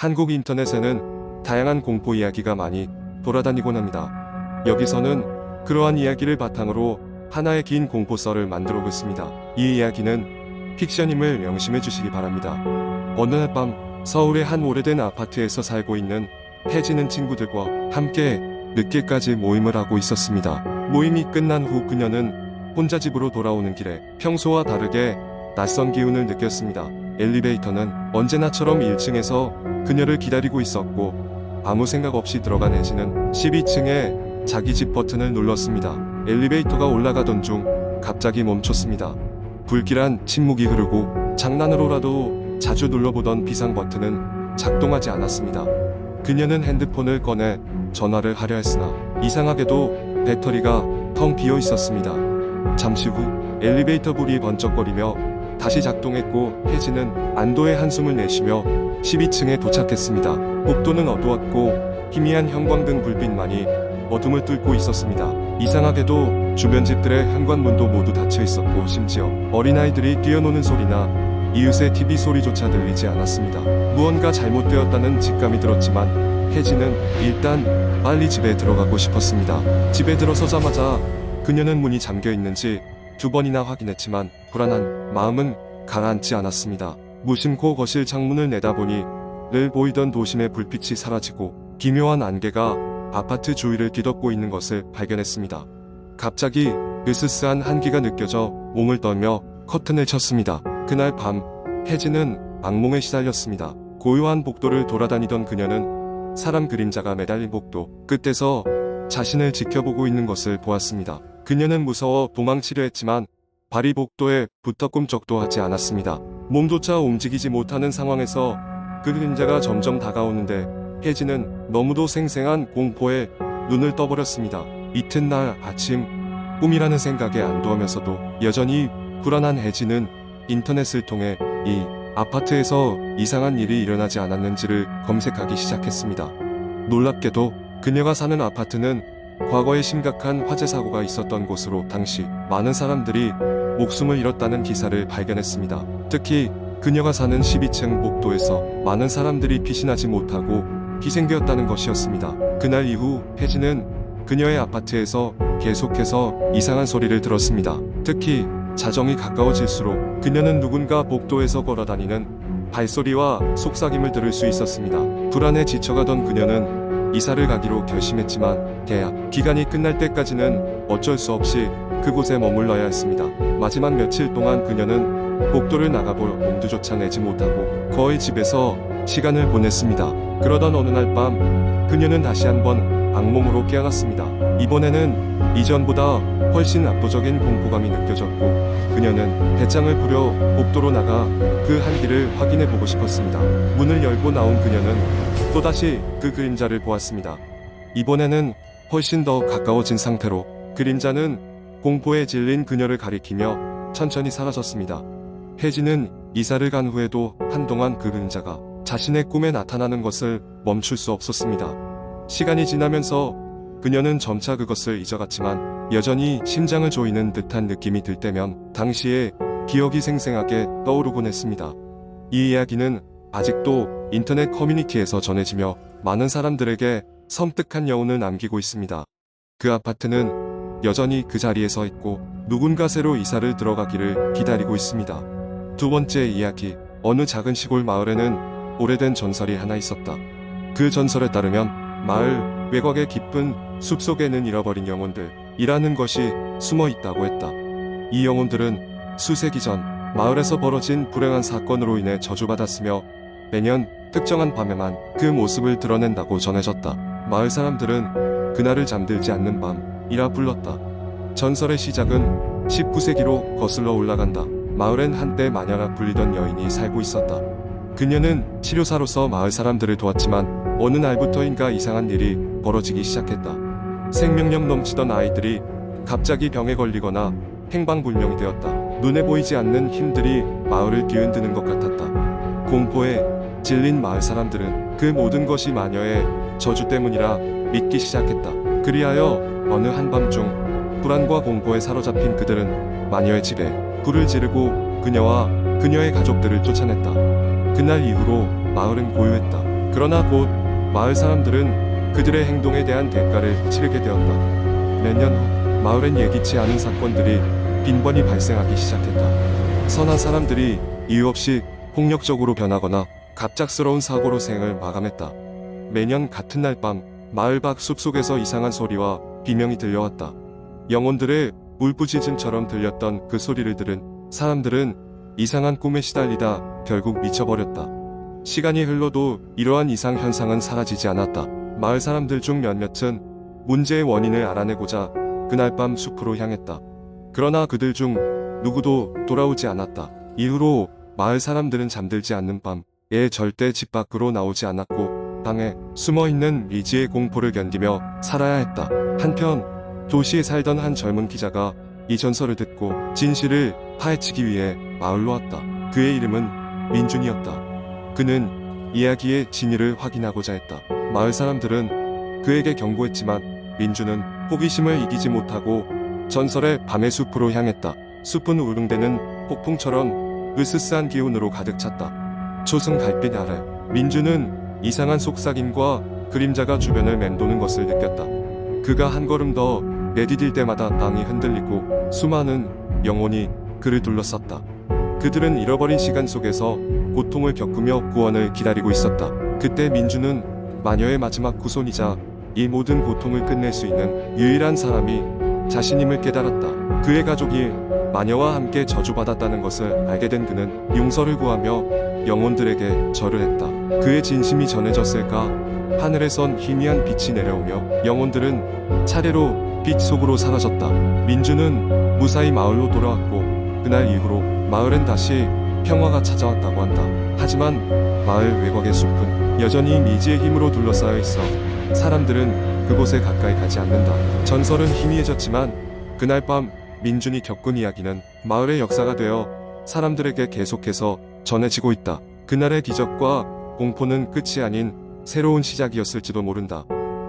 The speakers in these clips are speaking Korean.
한국 인터넷에는 다양한 공포 이야기가 많이 돌아다니곤 합니다. 여기서는 그러한 이야기를 바탕으로 하나의 긴 공포썰을 만들어 보겠습니다. 이 이야기는 픽션임을 명심해 주시기 바랍니다. 어느 날 밤 서울의 한 오래된 아파트에서 살고 있는 혜진은 친구들과 함께 늦게까지 모임을 하고 있었습니다. 모임이 끝난 후 그녀는 혼자 집으로 돌아오는 길에 평소와 다르게 낯선 기운을 느꼈습니다. 엘리베이터는 언제나처럼 1층에서 그녀를 기다리고 있었고 아무 생각 없이 들어간 혜진은 12층에 자기 집 버튼을 눌렀습니다. 엘리베이터가 올라가던 중 갑자기 멈췄습니다. 불길한 침묵이 흐르고 장난으로라도 자주 눌러보던 비상 버튼은 작동하지 않았습니다. 그녀는 핸드폰을 꺼내 전화를 하려 했으나 이상하게도 배터리가 텅 비어 있었습니다. 잠시 후 엘리베이터 불이 번쩍거리며 다시 작동했고 혜진은 안도의 한숨을 내쉬며 12층에 도착했습니다. 복도는 어두웠고 희미한 형광등 불빛만이 어둠을 뚫고 있었습니다. 이상하게도 주변 집들의 현관문도 모두 닫혀 있었고 심지어 어린아이들이 뛰어노는 소리나 이웃의 TV 소리조차 들리지 않았습니다. 무언가 잘못되었다는 직감이 들었지만 혜진은 일단 빨리 집에 들어가고 싶었습니다. 집에 들어서자마자 그녀는 문이 잠겨 있는지 2번이나 확인했지만 불안한 마음은 가라앉지 않았습니다. 무심코 거실 창문을 내다보니 늘 보이던 도심의 불빛이 사라지고 기묘한 안개가 아파트 주위를 뒤덮고 있는 것을 발견했습니다. 갑자기 으스스한 한기가 느껴져 몸을 떨며 커튼을 쳤습니다. 그날 밤 혜진은 악몽에 시달렸습니다. 고요한 복도를 돌아다니던 그녀는 사람 그림자가 매달린 복도 끝에서 자신을 지켜보고 있는 것을 보았습니다. 그녀는 무서워 도망치려 했지만 발이 복도에 붙어 꿈쩍도 하지 않았습니다. 몸조차 움직이지 못하는 상황에서 그 그림자가 점점 다가오는데 혜진은 너무도 생생한 공포에 눈을 떠버렸습니다. 이튿날 아침 꿈이라는 생각에 안도하면서도 여전히 불안한 혜진은 인터넷을 통해 이 아파트에서 이상한 일이 일어나지 않았는지를 검색하기 시작했습니다. 놀랍게도 그녀가 사는 아파트는 과거에 심각한 화재 사고가 있었던 곳으로 당시 많은 사람들이 목숨을 잃었다는 기사를 발견했습니다. 특히 그녀가 사는 12층 복도에서 많은 사람들이 피신하지 못하고 희생되었다는 것이었습니다. 그날 이후 혜진은 그녀의 아파트에서 계속해서 이상한 소리를 들었습니다. 특히 자정이 가까워질수록 그녀는 누군가 복도에서 걸어다니는 발소리와 속삭임을 들을 수 있었습니다. 불안에 지쳐가던 그녀는 이사를 가기로 결심했지만 계약 기간이 끝날 때까지는 어쩔 수 없이 그곳에 머물러야 했습니다. 마지막 며칠 동안 그녀는 복도를 나가볼 엄두조차 내지 못하고 거의 집에서 시간을 보냈습니다. 그러던 어느 날 밤 그녀는 다시 한번 악몽으로 깨어났습니다. 이번에는 이전보다 훨씬 압도적인 공포감이 느껴졌고 그녀는 배짱을 부려 복도로 나가 그 한기를 확인해 보고 싶었습니다. 문을 열고 나온 그녀는 또다시 그 그림자를 보았습니다. 이번에는 훨씬 더 가까워진 상태로 그림자는 공포에 질린 그녀를 가리키며 천천히 사라졌습니다. 혜진은 이사를 간 후에도 한동안 그 그림자가 자신의 꿈에 나타나는 것을 멈출 수 없었습니다. 시간이 지나면서 그녀는 점차 그것을 잊어갔지만 여전히 심장을 조이는 듯한 느낌이 들 때면 당시의 기억이 생생하게 떠오르곤 했습니다. 이 이야기는 아직도 인터넷 커뮤니티에서 전해지며 많은 사람들에게 섬뜩한 여운을 남기고 있습니다. 그 아파트는 여전히 그 자리에 서 있고 누군가 새로 이사를 들어가기를 기다리고 있습니다. 두 번째 이야기, 어느 작은 시골 마을에는 오래된 전설이 하나 있었다. 그 전설에 따르면 마을 외곽의 깊은 숲속에는 잃어버린 영혼들이라는 것이 숨어 있다고 했다. 이 영혼들은 수세기 전 마을에서 벌어진 불행한 사건으로 인해 저주받았으며 매년 특정한 밤에만 그 모습을 드러낸다고 전해졌다. 마을 사람들은 그날을 잠들지 않는 밤이라 불렀다. 전설의 시작은 19세기로 거슬러 올라간다. 마을엔 한때 마녀라 불리던 여인이 살고 있었다. 그녀는 치료사로서 마을 사람들을 도왔지만 어느 날부터인가 이상한 일이 벌어지기 시작했다. 생명력 넘치던 아이들이 갑자기 병에 걸리거나 행방불명이 되었다. 눈에 보이지 않는 힘들이 마을을 뒤흔드는 것 같았다. 공포에 질린 마을 사람들은 그 모든 것이 마녀의 저주 때문이라 믿기 시작했다. 그리하여 어느 한밤중 불안과 공포에 사로잡힌 그들은 마녀의 집에 불을 지르고 그녀와 그녀의 가족들을 쫓아냈다. 그날 이후로 마을은 고요했다. 그러나 곧 마을 사람들은 그들의 행동에 대한 대가를 치르게 되었다. 몇 년 후 마을엔 예기치 않은 사건들이 빈번히 발생하기 시작했다. 선한 사람들이 이유 없이 폭력적으로 변하거나 갑작스러운 사고로 생을 마감했다. 매년 같은 날 밤 마을 밖 숲속에서 이상한 소리와 비명이 들려왔다. 영혼들의 울부짖음처럼 들렸던 그 소리를 들은 사람들은 이상한 꿈에 시달리다 결국 미쳐버렸다. 시간이 흘러도 이러한 이상 현상은 사라지지 않았다. 마을 사람들 중 몇몇은 문제의 원인을 알아내고자 그날 밤 숲으로 향했다. 그러나 그들 중 누구도 돌아오지 않았다. 이후로 마을 사람들은 잠들지 않는 밤에 절대 집 밖으로 나오지 않았고 방에 숨어있는 미지의 공포를 견디며 살아야 했다. 한편 도시에 살던 한 젊은 기자가 이 전설을 듣고 진실을 파헤치기 위해 마을로 왔다. 그의 이름은 민준이었다. 그는 이야기의 진위를 확인하고자 했다. 마을 사람들은 그에게 경고했지만 민준은 호기심을 이기지 못하고 전설의 밤의 숲으로 향했다. 숲은 울릉대는 폭풍처럼 으스스한 기운으로 가득 찼다. 초승 달빛 아래 민준은 이상한 속삭임과 그림자가 주변을 맴도는 것을 느꼈다. 그가 한 걸음 더 내디딜 때마다 땅이 흔들리고 수많은 영혼이 그를 둘러쌌다. 그들은 잃어버린 시간 속에서 고통을 겪으며 구원을 기다리고 있었다. 그때 민준은 마녀의 마지막 후손이자 이 모든 고통을 끝낼 수 있는 유일한 사람이 자신임을 깨달았다. 그의 가족이 마녀와 함께 저주받았다는 것을 알게 된 그는 용서를 구하며 영혼들에게 절을 했다. 그의 진심이 전해졌을까? 하늘에선 희미한 빛이 내려오며 영혼들은 차례로 빛 속으로 사라졌다. 민준은 무사히 마을로 돌아왔고 그날 이후로 마을엔 다시 평화가 찾아왔다고 한다. 하지만 마을 외곽의 숲은 여전히 미지의 힘으로 둘러싸여 있어 사람들은 그곳에 가까이 가지 않는다. 전설은 희미해졌지만 그날 밤 민준이 겪은 이야기는 마을의 역사가 되어 사람들에게 계속해서 전해지고 있다. 그날의 기적과 공포는 끝이 아닌 새로운 시작이었을지도 모른다.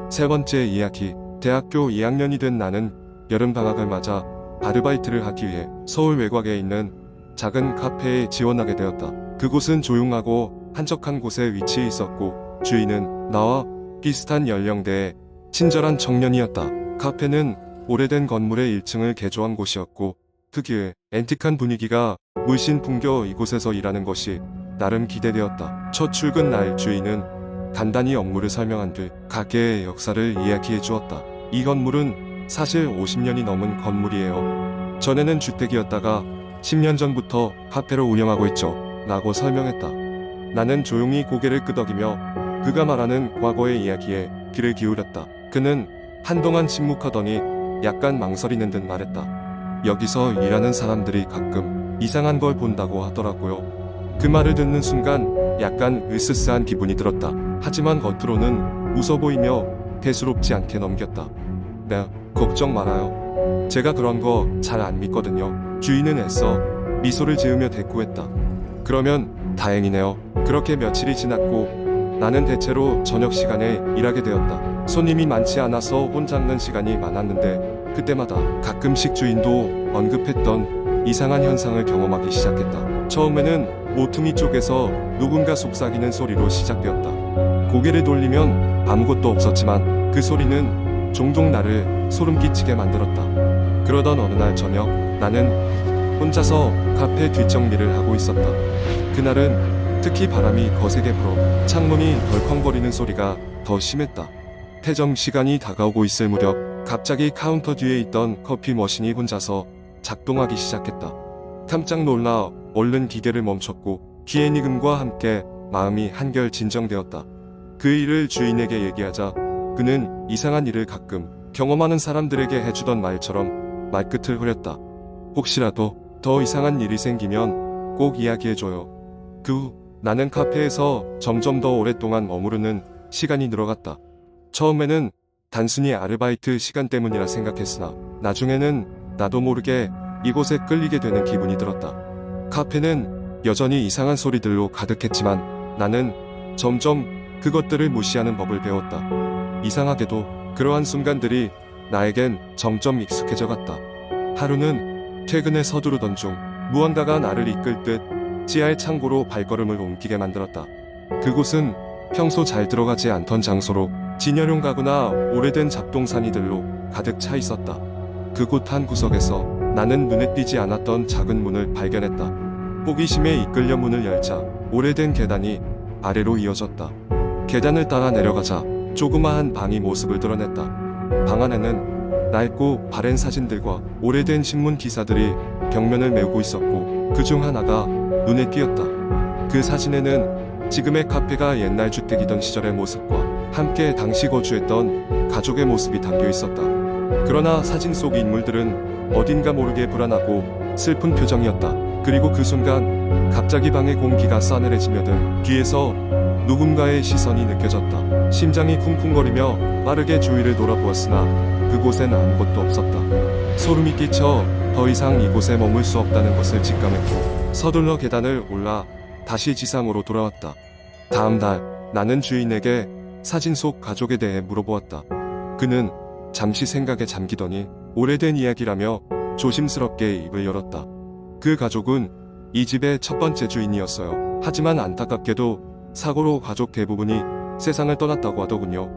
세 번째 이야기. 대학교 2학년이 된 나는 여름방학을 맞아 아르바이트를 하기 위해 서울 외곽에 있는 작은 카페에 지원하게 되었다. 그곳은 조용하고 한적한 곳에 위치해 있었고 주인은 나와 비슷한 연령대의 친절한 청년이었다. 카페는 오래된 건물의 1층을 개조한 곳이었고 특유의 앤틱한 분위기가 물씬 풍겨 이곳에서 일하는 것이 나름 기대되었다. 첫 출근 날 주인은 간단히 업무를 설명한 뒤 가게의 역사를 이야기해 주었다. 이 건물은 사실 50년이 넘은 건물이에요. 전에는 주택이었다가 10년 전부터 카페로 운영하고 있죠. 라고 설명했다. 나는 조용히 고개를 끄덕이며 그가 말하는 과거의 이야기에 귀를 기울였다. 그는 한동안 침묵하더니 약간 망설이는 듯 말했다. 여기서 일하는 사람들이 가끔 이상한 걸 본다고 하더라고요. 그 말을 듣는 순간 약간 으스스한 기분이 들었다. 하지만 겉으로는 웃어 보이며 대수롭지 않게 넘겼다. 네, 걱정 말아요. 제가 그런 거 잘 안 믿거든요. 주인은 애써 미소를 지으며 대꾸했다. 그러면 다행이네요. 그렇게 며칠이 지났고 나는 대체로 저녁 시간에 일하게 되었다. 손님이 많지 않아서 혼자 있는 시간이 많았는데 그때마다 가끔씩 주인도 언급했던 이상한 현상을 경험하기 시작했다. 처음에는 모퉁이 쪽에서 누군가 속삭이는 소리로 시작되었다. 고개를 돌리면 아무것도 없었지만 그 소리는 종종 나를 소름 끼치게 만들었다. 그러던 어느 날 저녁 나는 혼자서 카페 뒷정리를 하고 있었다. 그날은 특히 바람이 거세게 불어 창문이 덜컹거리는 소리가 더 심했다. 퇴점 시간이 다가오고 있을 무렵 갑자기 카운터 뒤에 있던 커피 머신이 혼자서 작동하기 시작했다. 깜짝 놀라 얼른 기계를 멈췄고 귀의 니금과 함께 마음이 한결 진정되었다. 그 일을 주인에게 얘기하자 그는 이상한 일을 가끔 경험하는 사람들에게 해주던 말처럼 말끝을 흐렸다. 혹시라도 더 이상한 일이 생기면 꼭 이야기해줘요. 그 후 나는 카페에서 점점 더 오랫동안 머무르는 시간이 늘어갔다. 처음에는 단순히 아르바이트 시간 때문이라 생각했으나 나중에는 나도 모르게 이곳에 끌리게 되는 기분이 들었다. 카페는 여전히 이상한 소리들로 가득했지만 나는 점점 그것들을 무시하는 법을 배웠다. 이상하게도 그러한 순간들이 나에겐 점점 익숙해져 갔다. 하루는 퇴근에 서두르던 중 무언가가 나를 이끌 듯 지하의 창고로 발걸음을 옮기게 만들었다. 그곳은 평소 잘 들어가지 않던 장소로 진열용 가구나 오래된 잡동사니들로 가득 차 있었다. 그곳 한 구석에서 나는 눈에 띄지 않았던 작은 문을 발견했다. 호기심에 이끌려 문을 열자 오래된 계단이 아래로 이어졌다. 계단을 따라 내려가자 조그마한 방이 모습을 드러냈다. 방 안에는 낡고 바랜 사진들과 오래된 신문 기사들이 벽면을 메우고 있었고 그 중 하나가 눈에 띄었다. 그 사진에는 지금의 카페가 옛날 주택이던 시절의 모습과 함께 당시 거주했던 가족의 모습이 담겨 있었다. 그러나 사진 속 인물들은 어딘가 모르게 불안하고 슬픈 표정이었다. 그리고 그 순간 갑자기 방의 공기가 싸늘해지며 든 귀에서 누군가의 시선이 느껴졌다. 심장이 쿵쿵거리며 빠르게 주위를 돌아보았으나 그곳엔 아무것도 없었다. 소름이 끼쳐 더 이상 이곳에 머물 수 없다는 것을 직감했고 서둘러 계단을 올라 다시 지상으로 돌아왔다. 다음 날 나는 주인에게 사진 속 가족에 대해 물어보았다. 그는 잠시 생각에 잠기더니 오래된 이야기라며 조심스럽게 입을 열었다. 그 가족은 이 집의 첫 번째 주인이었어요. 하지만 안타깝게도 사고로 가족 대부분이 세상을 떠났다고 하더군요.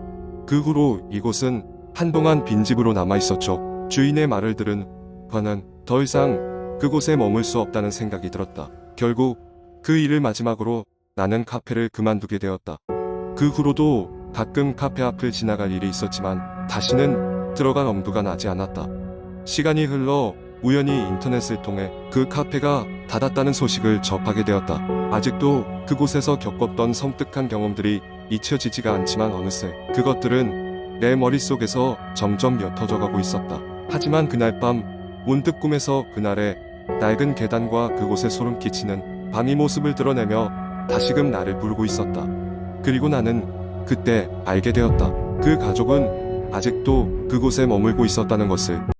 그 후로 이곳은 한동안 빈집으로 남아 있었죠. 주인의 말을 들은 저는 더 이상 그곳에 머물 수 없다는 생각이 들었다. 결국 그 일을 마지막으로 나는 카페를 그만두게 되었다. 그 후로도 가끔 카페 앞을 지나갈 일이 있었지만 다시는 들어갈 엄두가 나지 않았다. 시간이 흘러 우연히 인터넷을 통해 그 카페가 닫았다는 소식을 접하게 되었다. 아직도 그곳에서 겪었던 섬뜩한 경험들이 잊혀지지가 않지만 어느새 그것들은 내 머릿속에서 점점 옅어져 가고 있었다. 하지만 그날 밤 문득 꿈에서 그날의 낡은 계단과 그곳에 소름 끼치는 밤이 모습을 드러내며 다시금 나를 부르고 있었다. 그리고 나는 그때 알게 되었다. 그 가족은 아직도 그곳에 머물고 있었다는 것을.